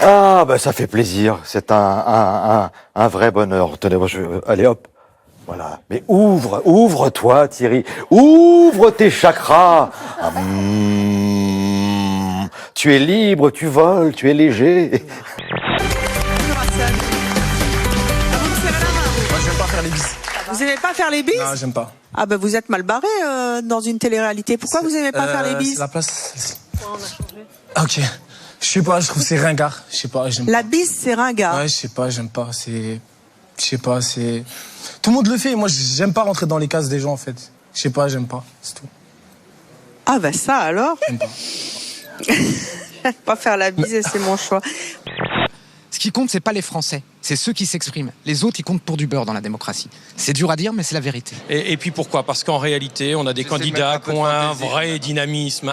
Ah, bah ça fait plaisir. C'est un vrai bonheur. Tenez, moi, allez hop. Voilà. Mais ouvre-toi, Thierry. Ouvre tes chakras. Tu es libre, tu voles, tu es léger. Moi, j'aime pas faire les bises. Vous aimez pas faire les bises? Non, j'aime pas. Ah ben vous êtes mal barré dans une télé-réalité. Pourquoi vous aimez pas faire les bises? C'est la place. On a changé. Ok. Je sais pas, je trouve c'est ringard. Je sais pas, j'aime pas. La bise, c'est ringard. Ouais, je sais pas, j'aime pas. Je sais pas, c'est. Tout le monde le fait. Moi, j'aime pas rentrer dans les cases des gens, en fait. Je sais pas, j'aime pas. C'est tout. Ah ben ça alors. J'aime pas. J'aime pas faire la bise et c'est mon choix. Ce qui compte, c'est pas les Français, c'est ceux qui s'expriment. Les autres, ils comptent pour du beurre dans la démocratie. C'est dur à dire, mais c'est la vérité. Et puis pourquoi? Parce qu'en réalité, on a des candidats qui ont un vrai dynamisme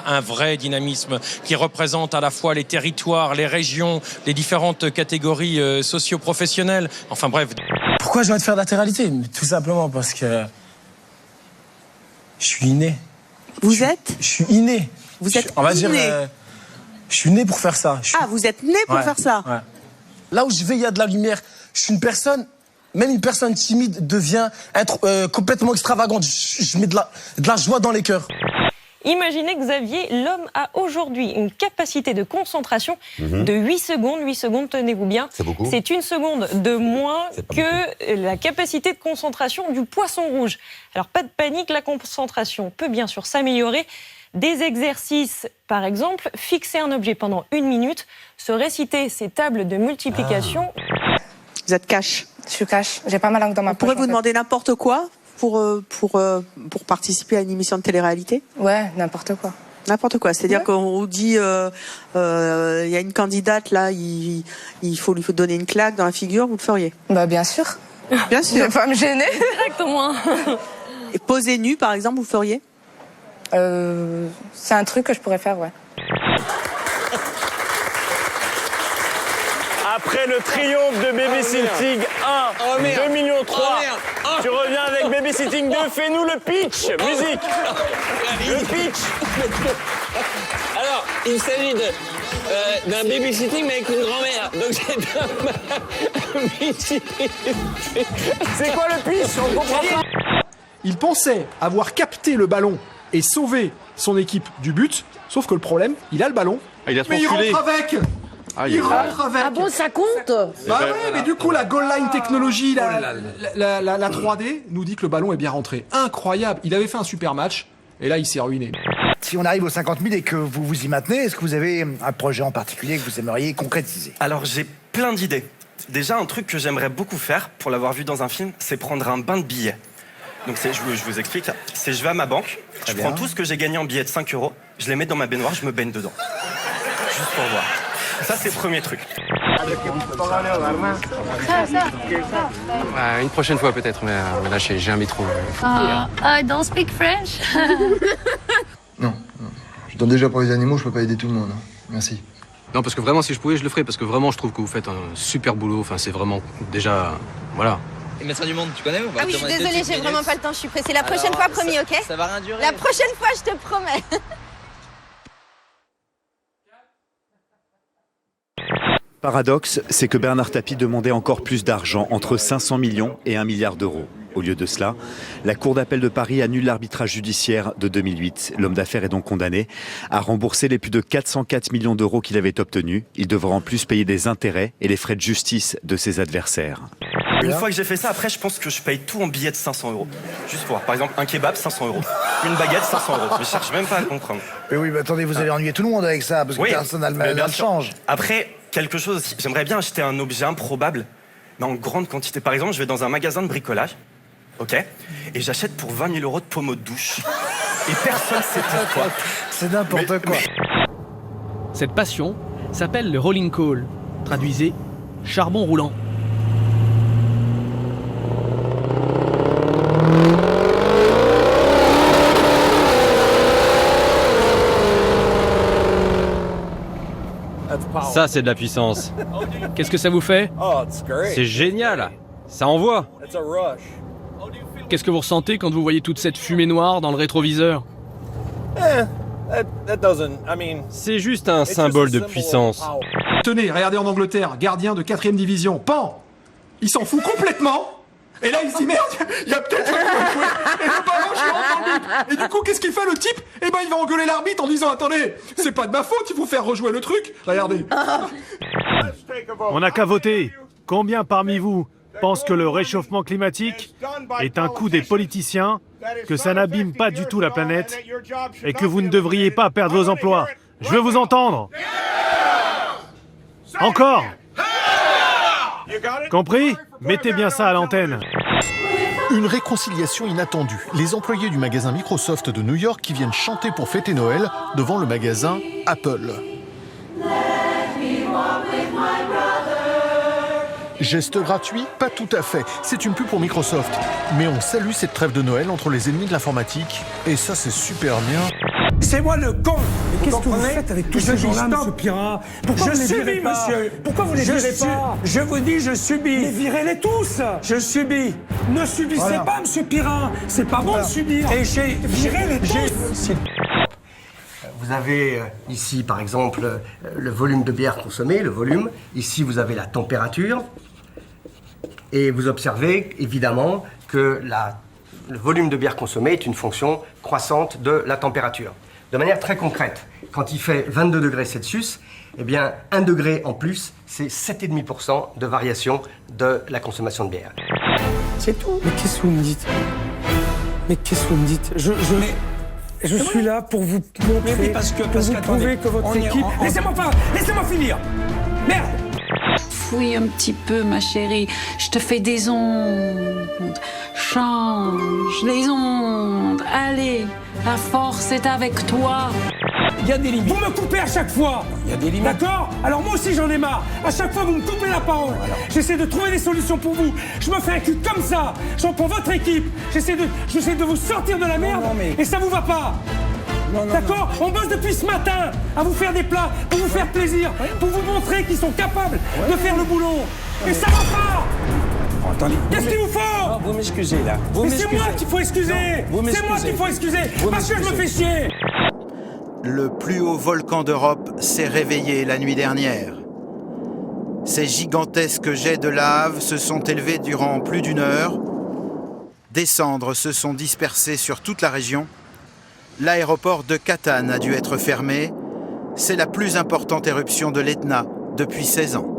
qui représente à la fois les territoires, les régions, les différentes catégories socio-professionnelles. Enfin bref. Pourquoi je vais te faire de la télé-réalité? Tout simplement parce que je suis inné. Vous êtes? Je suis inné. Vous êtes on va inné. dire, je suis né pour faire ça. Ah, vous êtes né pour faire ça? Ouais. Là où je vais, il y a de la lumière. Je suis une personne, même une personne timide devient complètement extravagante. Je mets de la joie dans les cœurs. Imaginez, Xavier, l'homme a aujourd'hui une capacité de concentration de 8 secondes. 8 secondes, tenez-vous bien. C'est beaucoup. C'est une seconde de moins que la capacité de concentration du poisson rouge. Alors, pas de panique, la concentration peut bien sûr s'améliorer. Des exercices, par exemple, fixer un objet pendant 1 minute, se réciter ces tables de multiplication. Vous êtes cash. Je suis cash. J'ai pas ma langue dans ma poche. Pourrais vous demander n'importe quoi pour participer à une émission de télé-réalité? Ouais, n'importe quoi. N'importe quoi. C'est-à-dire qu'on vous dit, y a une candidate là, il faut lui donner une claque dans la figure, vous le feriez? Bah bien sûr. Bien sûr. Je vais pas me gêner. Exactement. Et poser nu, par exemple, vous feriez? C'est un truc que je pourrais faire, ouais. Après le triomphe de Babysitting 1, 2 millions 3, tu reviens avec Babysitting 2, fais-nous le pitch, musique. Le pitch. Alors, il s'agit d'un babysitting mais avec une grand-mère. Donc c'est C'est quoi le pitch? On comprend pas. Il pensait avoir capté le ballon et sauvé son équipe du but, sauf que le problème, il a le ballon, mais il rentre avec. Il rentre avec. Ah bon, ça compte? Bah oui, mais du coup, la goal line technologie, la 3D, nous dit que le ballon est bien rentré. Incroyable. Il avait fait un super match, et là, il s'est ruiné. Si on arrive aux 50 000 et que vous vous y maintenez, est-ce que vous avez un projet en particulier que vous aimeriez concrétiser? Alors, j'ai plein d'idées. Déjà, un truc que j'aimerais beaucoup faire, pour l'avoir vu dans un film, c'est prendre un bain de billets. Donc, je vous explique. C'est je vais à ma banque, je prends tout ce que j'ai gagné en billets de 5 €, je les mets dans ma baignoire, je me baigne dedans. Juste pour voir. Ça, c'est le premier truc. Une prochaine fois peut-être, mais là j'ai un métro. I don't speak French. Non, je donne déjà pour les animaux, je peux pas aider tout le monde. Merci. Non, parce que vraiment, si je pouvais, je le ferais, parce que vraiment, je trouve que vous faites un super boulot. Enfin, c'est vraiment déjà, voilà. Les maîtres du monde, tu connais ou pas? Ah oui, je suis désolée, j'ai vraiment pas le temps, je suis pressée. La prochaine fois, promis, ok? Ça va rien durer. La prochaine fois, je te promets. Paradoxe, c'est que Bernard Tapie demandait encore plus d'argent, entre 500 millions et 1 milliard d'euros. Au lieu de cela, la Cour d'appel de Paris annule l'arbitrage judiciaire de 2008. L'homme d'affaires est donc condamné à rembourser les plus de 404 millions d'euros qu'il avait obtenus. Il devra en plus payer des intérêts et les frais de justice de ses adversaires. Une fois que j'ai fait ça, après, je pense que je paye tout en billets de 500 €. Juste pour voir. Par exemple, un kebab, 500 €. Une baguette, 500 €. Je cherche même pas à comprendre. Mais oui, mais attendez, vous allez ennuyer tout le monde avec ça, parce que personne n'a le change. Après, quelque chose aussi. J'aimerais bien acheter un objet improbable, mais en grande quantité. Par exemple, je vais dans un magasin de bricolage, ok, et j'achète pour 20 000 € de pommeau de douche. Et personne sait pourquoi. C'est n'importe quoi. Cette passion s'appelle le rolling coal. Traduisez, charbon roulant. Ça, c'est de la puissance. Qu'est-ce que ça vous fait? C'est génial. Ça envoie. Qu'est-ce que vous ressentez quand vous voyez toute cette fumée noire dans le rétroviseur? C'est juste un symbole de puissance. Tenez, regardez en Angleterre, gardien de 4ème division, pan. Il s'en fout complètement. Et là, il se dit, merde, il y a peut-être un coup à jouer. Et le ballon, je rentre dans le but. Et du coup, qu'est-ce qu'il fait, le type? Eh ben, il va engueuler l'arbitre en disant, attendez, c'est pas de ma faute, il faut faire rejouer le truc. Regardez. On n'a qu'à voter. Combien parmi vous pensent que le réchauffement climatique est un coup des politiciens, que ça n'abîme pas du tout la planète et que vous ne devriez pas perdre vos emplois? Je veux vous entendre. Encore? Compris? Mettez bien ça à l'antenne. Une réconciliation inattendue. Les employés du magasin Microsoft de New York qui viennent chanter pour fêter Noël devant le magasin Apple. Geste gratuit? Pas tout à fait. C'est une pub pour Microsoft. Mais on salue cette trêve de Noël entre les ennemis de l'informatique. Et ça, c'est super bien. C'est moi le con. Mais qu'est-ce que vous faites avec tous ces gens-là, monsieur Pirin? Pourquoi vous les virez pas, monsieur? Pourquoi vous les virez pas? Je vous dis, je subis. Mais virez-les tous. Je subis. Ne subissez pas, monsieur Pirin. C'est pas bon de subir. Et virez-les tous. Vous avez ici, par exemple, le volume de bière consommée, le volume. Ici, vous avez la température. Et vous observez, évidemment, que le volume de bière consommée est une fonction croissante de la température. De manière très concrète, quand il fait 22 degrés Celsius, eh bien, 1 degré en plus, c'est 7,5% de variation de la consommation de bière. C'est tout. Mais qu'est-ce que vous me dites? Mais qu'est-ce que vous me dites? Je suis là pour vous montrer, mais parce que vous prouver que votre équipe... Laissez-moi finir. Merde. Fouille un petit peu, ma chérie. Je te fais des ondes. Change les ondes. Allez, la force est avec toi. Il y a des limites. Vous me coupez à chaque fois. Il y a des limites. D'accord? Alors moi aussi j'en ai marre. À chaque fois vous me coupez la parole. J'essaie de trouver des solutions pour vous. Je me fais un cul comme ça. J'en prends votre équipe. J'essaie de vous sortir de la merde. Et ça vous va pas. D'accord? On bosse depuis ce matin à vous faire des plats, pour vous faire plaisir, pour vous montrer qu'ils sont capables de faire le boulot. Et ça va pas! Attendez. Qu'est-ce qu'il vous faut? Non, vous m'excusez là. Mais c'est moi qu'il faut excuser. C'est moi qu'il faut excuser. Parce que je me fais chier. Le plus haut volcan d'Europe s'est réveillé la nuit dernière. Ces gigantesques jets de lave se sont élevés durant plus d'1 heure. Des cendres se sont dispersées sur toute la région. L'aéroport de Catane a dû être fermé. C'est la plus importante éruption de l'Etna depuis 16 ans.